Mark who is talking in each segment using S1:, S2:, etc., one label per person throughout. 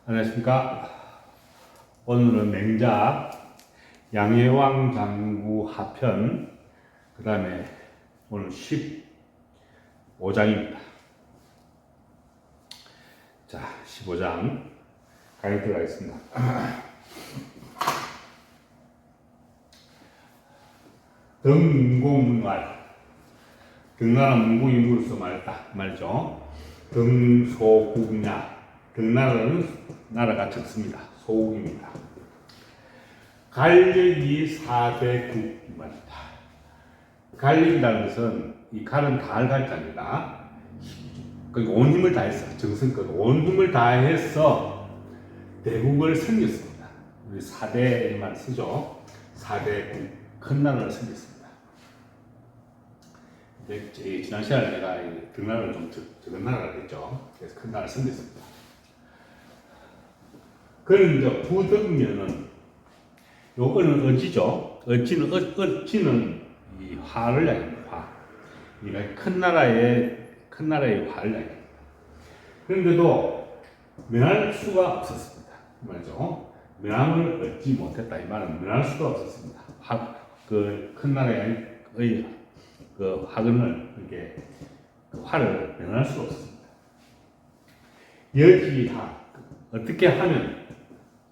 S1: 안녕하십니까. 오늘은 맹자 양해왕 장구 하편, 그 다음에 오늘 15장입니다. 자, 15장 강의 들어가겠습니다. 등문공문왈, 등나라 문공이 물어서 말이죠. 등소국냐, 등나라는 나라가 적습니다. 소국입니다. 갈력이 4대국 말입니다. 갈력이라는 것은 이 갈은 다할 갈자입니다. 그러니까 온 힘을 다해서, 정성껏 온 힘을 다해서 대국을 섬겼습니다. 우리 4대만 쓰죠. 4대국, 큰 나라를 섬겼습니다. 지난 시간에 내가 등나라를 좀 적은 나라가 됐죠. 그래서 큰 나라를 섬겼습니다. 그런 이제 부덕면은 요거는 어지죠. 어지는 이 화를 이야기합니다. 화. 그러니까 큰 나라의 화를 이야기합니다. 그런데도 면할 수가 없었습니다. 말이죠. 면함을 얻지 못했다. 이 말은 면할 수가 없었습니다. 그 큰 나라의 그 화근을 이렇게 그 화를 면할 수가 없었습니다. 여기하 어떻게 하면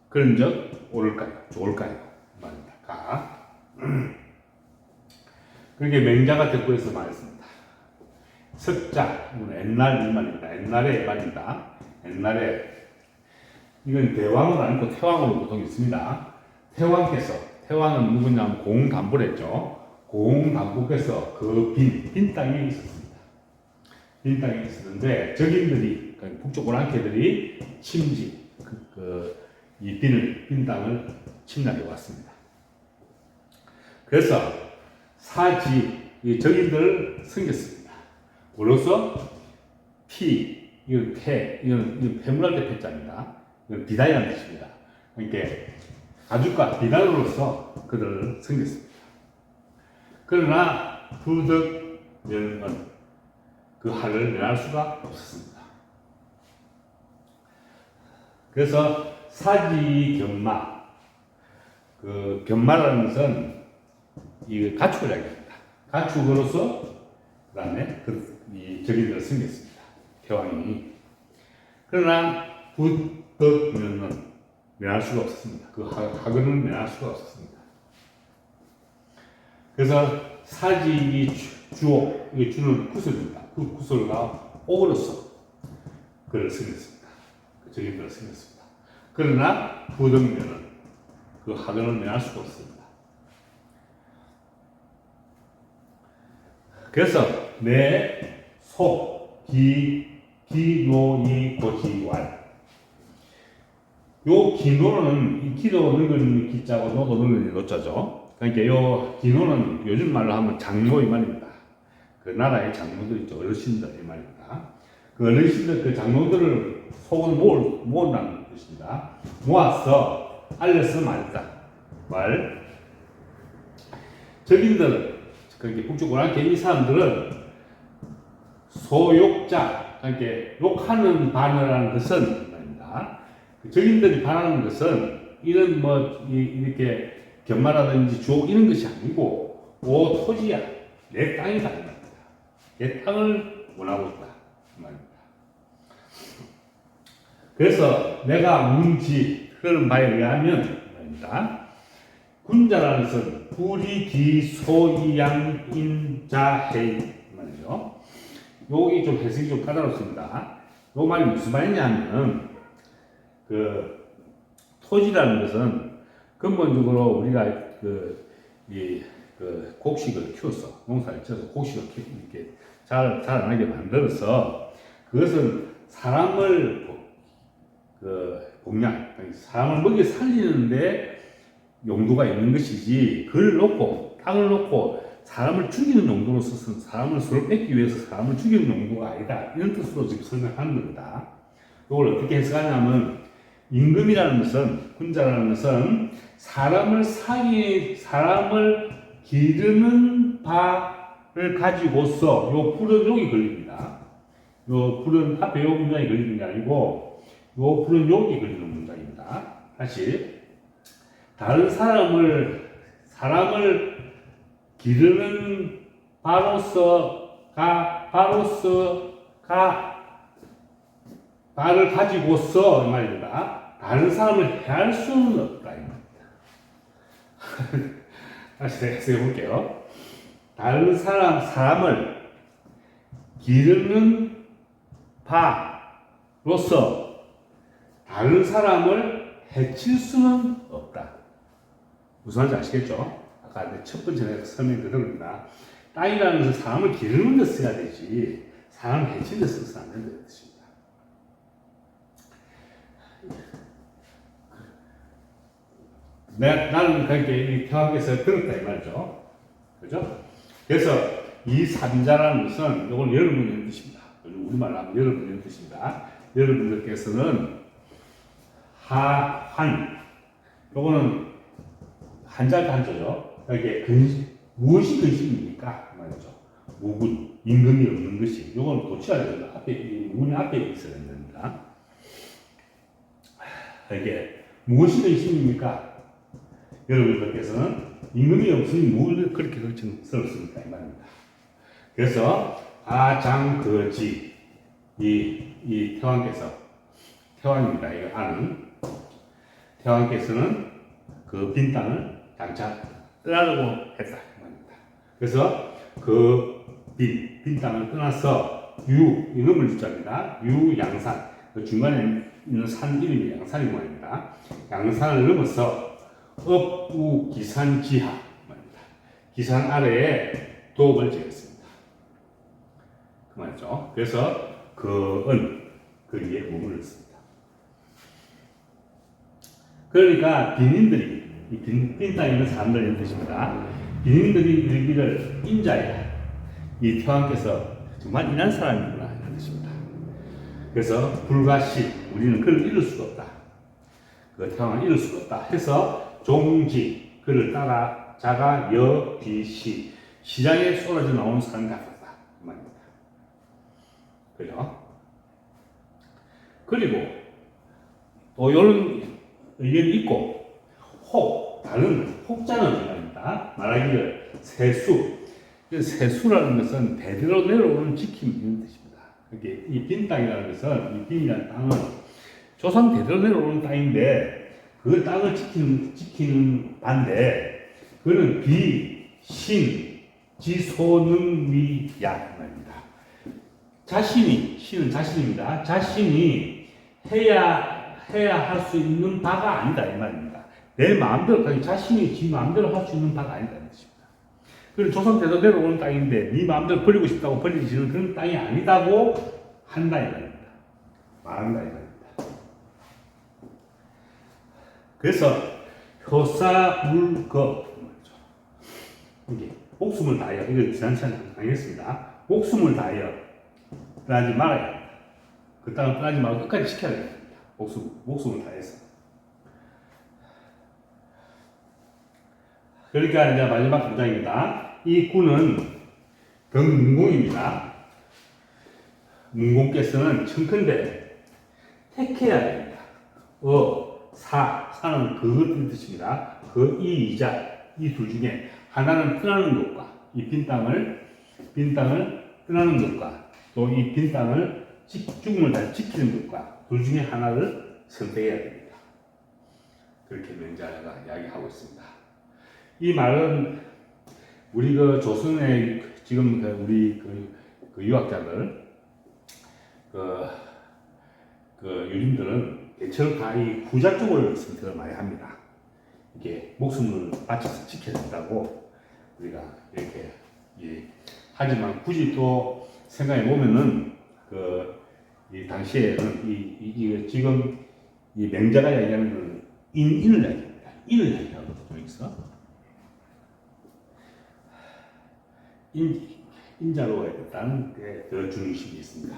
S1: 그런 적 옳을까요? 좋을까요? 말입니다. 그렇게 맹자가 대꾸해서 말했습니다. 석자, 옛날 이 말입니다. 옛날의 말입니다. 옛날에 이건 대왕은 아니고 태왕으로 보통 있습니다. 태왕은 누구냐면 공담보를 했죠. 공담보께서 그 빈 땅에 있었습니다. 빈 땅에 있었는데 적인들이, 북쪽 오랑캐들이 이 빈 땅을 침략해 왔습니다. 그래서 이 적인들을 섬겼습니다. 그로써 이건 폐물할 때 폐자입니다. 이건 비단이라는 뜻입니다. 그러니까 가죽과 비단으로서 그들을 섬겼습니다. 그러나 부덕면은 그 화를 면할 수가 없었습니다. 그래서 사지견마, 그 견마라는 것은 이 가축을 이야기합니다. 가축으로서 그 다음에 이 적인들을 섬겼습니다. 태왕이. 그러나 부덕면은 면할 수가 없었습니다. 그 하근은 면할 수가 없었습니다. 그래서 사지 주옥, 이 주는 구슬입니다. 그 구슬과 옥으로서 그를 섬겼습니다. 그 적인들을 섬겼습니다. 그러나 부덕면은 그 하근을 면할 수가 없습니다. 그래서 내 속, 기노이 고지왈. 요 기노는 이 기도 늙은 기자고 노도 늙은 노자죠. 그러니까 요 기노는 요즘 말로 하면 장로 이 말입니다. 그 나라의 장로들 있죠. 어르신들 이 말입니다. 그 어르신들, 그 장로들을 속을 모은다는 뜻입니다. 모아서 알려서 말했다. 적인들, 그렇게 북쪽 오랑캐 이 사람들은 소욕자, 그러니까 욕하는 반어라는 것은 말입니다. 적인들이 반하는 것은 이런 이렇게 견마라든지 주옥 이런 것이 아니고 오 토지야, 내 땅이다 이 말입니다. 내 땅을 원하고 있다 이 말입니다. 그래서 내가 문지 그런 바에 의하면 말입니다. 군자라는 것은 부리기소이양인자해이 말이죠. 여기 좀 해석이 좀 까다롭습니다. 요 말이 무슨 말이냐면 그 토지라는 것은 근본적으로 우리가 곡식을 키워서 농사를 지어서 곡식을 이렇게 자라나게 만들어서 그것은 사람을 사람을 먹여 살리는데 용도가 있는 것이지, 땅을 놓고 사람을 죽이는 용도로 써서 사람을 서로 뺏기 위해서 사람을 죽이는 용도가 아니다. 이런 뜻으로 지금 설명하는 겁니다. 이걸 어떻게 해석하냐면 임금이라는 것은, 군자라는 것은 사람을 기르는 바를 가지고서 요 푸른 욕이 걸립니다. 요 불은 앞에 요 문장이 걸리는 게 아니고 요 불은 여기 걸리는 문장입니다. 다시 다른 사람을 기르는 바를 가지고서 이 말입니다. 다른 사람을 해할 수는 없다 이 말입니다. 다시 해석해 볼게요. 다른 사람을 기르는 바로서 다른 사람을 해칠 수는 없다. 무슨 말인지 아시겠죠? 아까 첫 번째 설명 그대로입니다. 땅이라는 것은 사람을 기르는 데 써야 되지 사람을 해치는 데 써서 안 된다는 뜻입니다. 나는 그렇게 태왕께서 들었다 이 말이죠. 그죠? 그래서 이 삼자라는 것은 이건 여러분의 뜻입니다. 우리말로 하면 여러분의 뜻입니다. 여러분들께서는 요거는 한자가 한자죠. 이게 무엇이 근심입니까? 말이죠. 무군, 임금이 없는 것이. 요건 고쳐야 됩니다. 문이 앞에 있어야 됩니다. 이게 무엇이 근심입니까? 여러분들께서는 임금이 없으니 뭘 그렇게 썼습니까? 이 말입니다. 그래서 아장거지 이 태왕입니다. 이거 아는 태왕께서는 그 빈 땅을 장차 떠나려고 했다 이 말입니다. 그래서 그 빈 땅을 떠나서 이놈을 주자입니다. 유양산 그 중간에 있는 산 이름이 양산이 말입니다. 양산을 넘어서 업우기산지하 말입니다. 기산 아래에 도읍을 지었습니다. 그 말이죠. 그래서 거기에 머물렀습니다. 그러니까 빈인들이 빈 땅에 있는 사람들의 뜻입니다. 빈인들이 이르기를 인자야. 이 태왕께서 정말 인한 사람이구나 이런 뜻입니다. 그래서 불가시 우리는 그를 잃을 수가 없다. 그 태왕을 잃을 수가 없다 해서 종지 그를 따라 자가 여비시 시장에 쏟아져 나오는 사람 같았다 그 말입니다. 그죠? 그리고 또 이런 의견이 있고 다른 혹자는 말입니다. 말하기를 세수라는 것은 대대로 내려오는 지킴이 있는 뜻입니다. 이게 이 빈 땅이라는 것은 이 빈이라는 땅은 조선 대대로 내려오는 땅인데 그 땅을 지키는 반대 그는 비신지소능위야 말입니다. 신은 자신입니다. 자신이 해야 할 수 있는 바가 아니다 이 말입니다. 내 마음대로 자신이 지 마음대로 할 수 있는 바가 아니다 이 뜻입니다. 그리고 조선 대대로 내려오는 땅인데 네 마음대로 버리고 싶다고 버리지는 그런 땅이 아니다고 한다 이 말입니다. 말한다 이 말입니다. 그래서 효사물거 이게 목숨을 다하여 이거 지난 시간에 강의했습니다. 목숨을 다하여 떠나지 말아야 합니다. 그 땅을 떠나지 말고 끝까지 지켜야 됩니다. 목숨을 다해서. 그러니까 이제 마지막 문장입니다. 이 군은 덕문공입니다. 문공께서는 청컨대 택해야 됩니다. 사는 그것의 뜻입니다. 이 둘 중에 하나는 떠나는 것과 이 빈 땅을 떠나는 것과 또 이 빈 땅을 죽음을 다시 지키는 것과 둘 중에 하나를 선택해야 됩니다. 그렇게 명자가 이야기하고 있습니다. 이 말은 우리 조선의 지금 우리 유학자들 유림들은 대체로 다 이 후자 쪽을 선택을 많이 합니다. 이게 목숨을 바쳐서 지켜야 된다고 우리가 이렇게 하지만 굳이 또 생각해 보면은 이 당시에는 지금 이 맹자가 이야기하는 인을 이야기합니다. 인을 이야기하는 것도 있어. 인자로 했다는 게 더 중요심이 있습니다.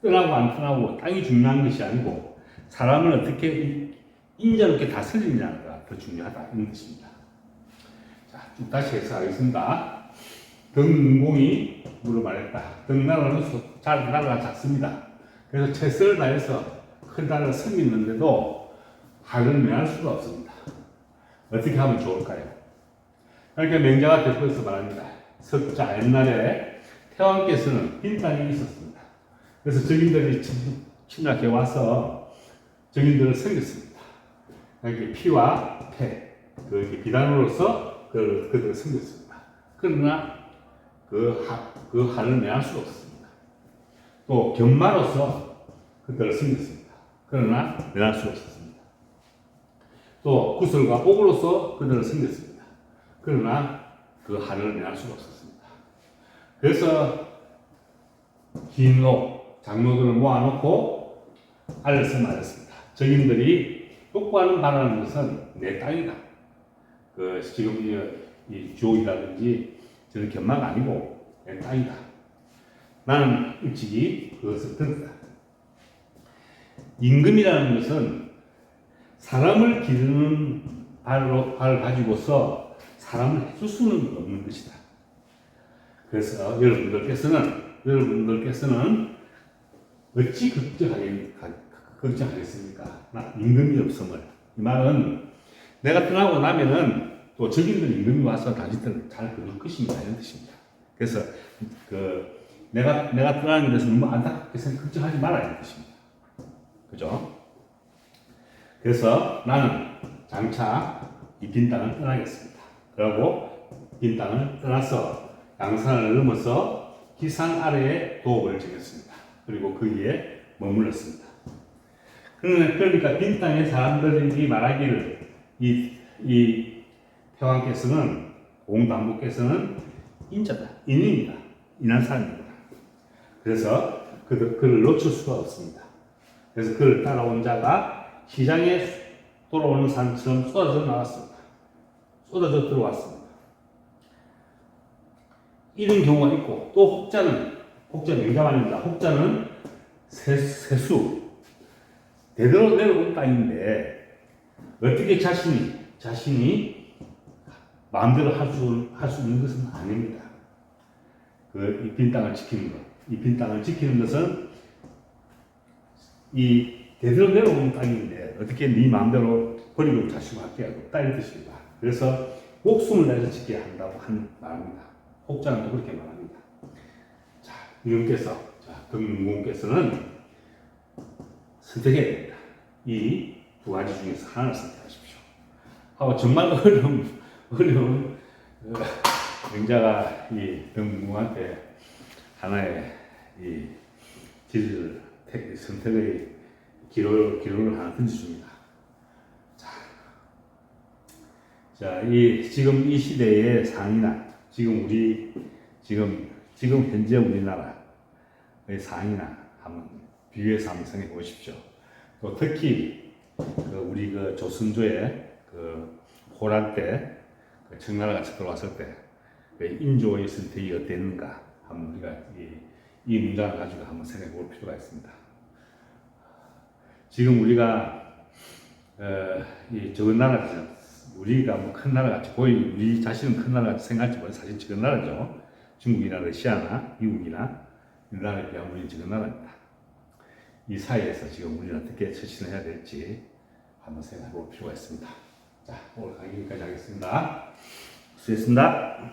S1: 떠나고 안 떠나고 땅이 중요한 것이 아니고 사람을 어떻게 인자롭게 다스리느냐가 더 중요하다 이런 것입니다. 자, 좀 다시 해서 하겠습니다. 덕문공이 으로 말했다. 등나라는 나라가 작습니다. 그래서 최선을 다해서 큰 나라를 섬기는데도 한을 매할 수가 없습니다. 어떻게 하면 좋을까요? 그러니까 맹자가 대표해서 말합니다. 석자 옛날에 태왕께서는 빈 땅이 있었습니다. 그래서 적인들이 침략해 와서 적인들을 섬겼습니다. 그러니까 피와 패, 그 비단으로서 그들을 섬겼습니다. 그러나 그 한을 매할 수가 없습니다. 또 견마로서 그들을 섬겼습니다. 그러나 매할 수가 없었습니다. 또 구슬과 옥으로서 그들을 섬겼습니다. 그러나 그 한을 매할 수가 없었습니다. 그래서 흰옥 장로들을 모아놓고 알려서 말했습니다. 적인들이 욕구하는 바라는 것은 내 땅이다. 지금 이 주옥이라든지 저는 견마가 아니고 내 땅이다. 나는 일찍이 그것을 들었다. 임금이라는 것은 사람을 기르는 발을 가지고서 사람을 해줄 수는 없는 것이다. 그래서 여러분들께서는 어찌 걱정하겠습니까? 임금이 없음을. 이 말은 내가 떠나고 나면은 또 적인들 임금이 와서 당신들을 잘 그릴 것입니다. 이런 뜻입니다. 그래서 내가 떠나는 것에 너무 안타깝게 걱정하지 마라 이런 뜻입니다. 그죠? 그래서 나는 장차 이 빈 땅을 떠나겠습니다. 그리고 빈 땅을 떠나서 양산을 넘어서 기산 아래에 도읍을 지었습니다. 그리고 거기에 머물렀습니다. 그러니까 빈 땅의 사람들이 말하기를 이 태왕께서는 공당부께서는 인자다, 인입니다, 인한 사람입니다. 그래서 그를 놓칠 수가 없습니다. 그래서 그를 따라온 자가 시장에 돌아오는 산처럼 쏟아져 나왔습니다. 쏟아져 들어왔습니다. 이런 경우가 있고 또 혹자는 명자만입니다. 혹자는 세수 대대로 내려온 땅인데 어떻게 자신이 마음대로 할 수 있는 것은 아닙니다. 이 빈 땅을 지키는 것, 이 빈 땅을 지키는 것은 이 대대로 내려온 땅인데 어떻게 네 마음대로 버리고 자시고 할 게 없다 이런 뜻입니다. 그래서 목숨을 내서 지켜야 한다고 하는 말입니다. 혹자는 그렇게 말합니다. 자, 금공께서는 선택해야 됩니다. 이 두 가지 중에서 하나를 선택하십시오. 정말 어려운 명자가 이 금공한테 하나의 이 선택의 기로를 하나 던져줍니다. 자, 지금 이 시대의 상이나 지금 현재 우리나라의 상이나 한번 비교해서 한번 생각해 보십시오. 또 특히 우리 조선조의 호란 때 청나라가 들어왔을 때 인조의 선택이 어땠는가 한번 우리가 이 문장을 가지고 한번 생각해 볼 필요가 있습니다. 지금 우리가 이 적은 나라죠. 우리가 뭐 큰 나라 같이 우리 자신은 큰 나라 같이 생각할지 모르지만 사실 적은 나라죠. 중국이나 러시아나 미국이나 이 나라에 비하면 우리는 적은 나라입니다. 이 사이에서 지금 우리는 어떻게 처신을 해야 될지 한번 생각해 볼 필요가 있습니다. 자, 오늘 강의 여기까지 하겠습니다. 수고했습니다.